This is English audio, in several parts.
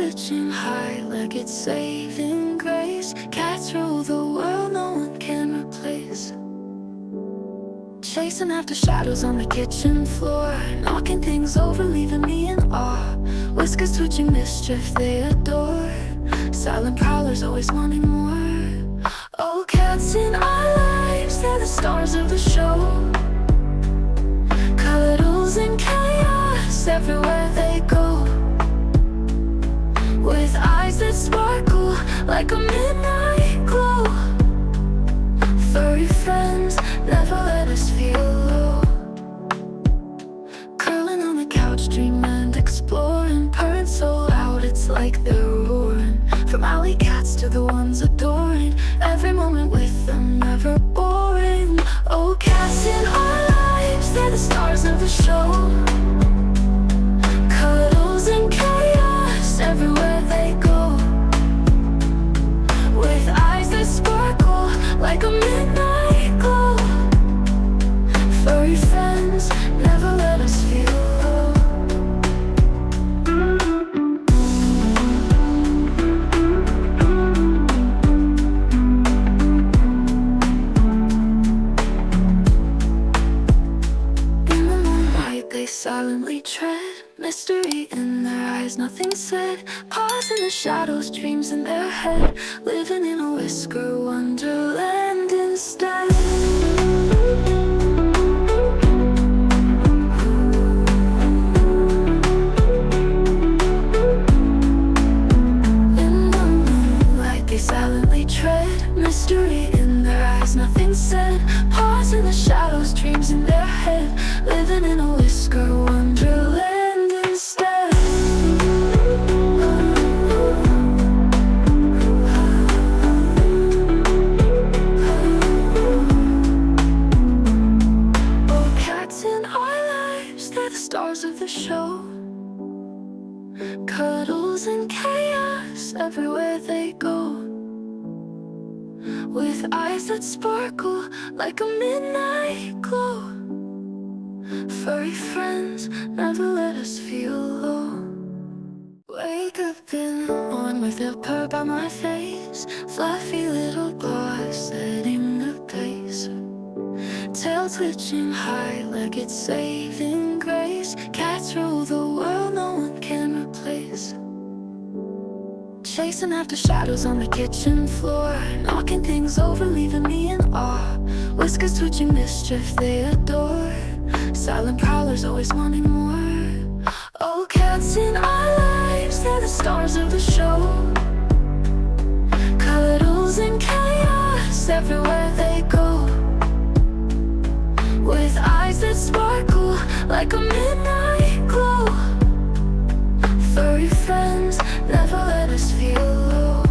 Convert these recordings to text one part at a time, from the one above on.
twitching high like it's saving grace. Cats rule the world, no one can replace. Chasing after shadows on the kitchen floor, knocking things over, leaving me in awe. Whiskers twitching mischief they adore. Silent prowlers always wanting more. Oh, cats in our lives, they're the stars of the show. Cuddles and chaos everywhere they go. With eyes that sparkle like a midnight glow. Furry friends never let us feel low. Curling on the couch, dream and exploring. Purring so loud it's like they're roaring. From alley cats to the ones adoring. Every moment with them never boring. Oh, cats in our lives, they're the stars of the show. Cuddles and chaos everywhere they go. With eyes that sparkle like a midnight glow. Furry friends never let us feel low. In the moonlight they silently tread. Mystery in their eyes, nothing said. Pause in the shadows, dreams in their head. Living in a whisker wonderland instead. In the moonlight they silently tread. Mystery in their eyes, nothing said. Pause in the shadows, dreams in their head. Living in a whisker wonderland instead. Oh, cats in our lives, they're the stars of the show. Cuddles and chaos everywhere they go. With eyes that sparkle like a midnight glow. Furry friends never let us feel low. Wake up in the morning with a purr by my face. Fluffy little claws setting the pace. Tail twitching high like it's saving grace. Cats rule the world, no one can replace. Chasing after shadows on the kitchen floor, knocking things over, leaving me in awe. Whiskers twitching mischief they adore. Silent prowlers always wanting more. Oh, cats in our lives, they're the stars of the show. Cuddles and chaos everywhere they go. With eyes that sparkle like a midnight glow. Furry friends never let us feel low.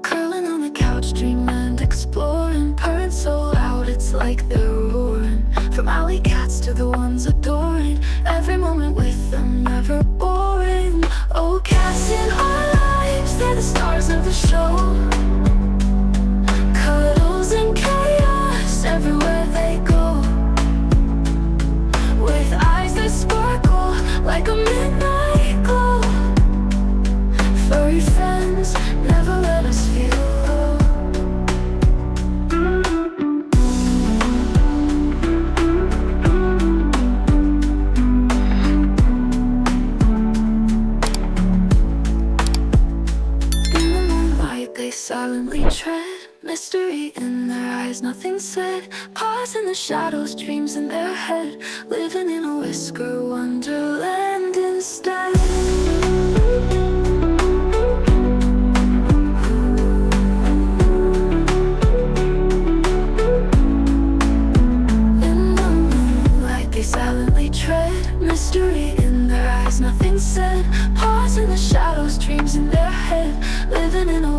Curling on the couch, dream and exploring. Purring so loud it's like they're roaring. From alley cats to the ones adoring. Every moment with them never boring. Oh, cats in our lives, they're the stars of the show. Cuddles and chaos everywhere they go. With eyes that sparkle like a midnight glow. Furry friends never let us feel low. In the moonlight they silently tread. Mystery in their eyes, nothing said. Pause in the shadows, dreams in their head. Living in a whisker wonderland instead. In the moonlight they silently tread. Mystery in their eyes, nothing said. Pause in the shadows, dreams in their head. Living in a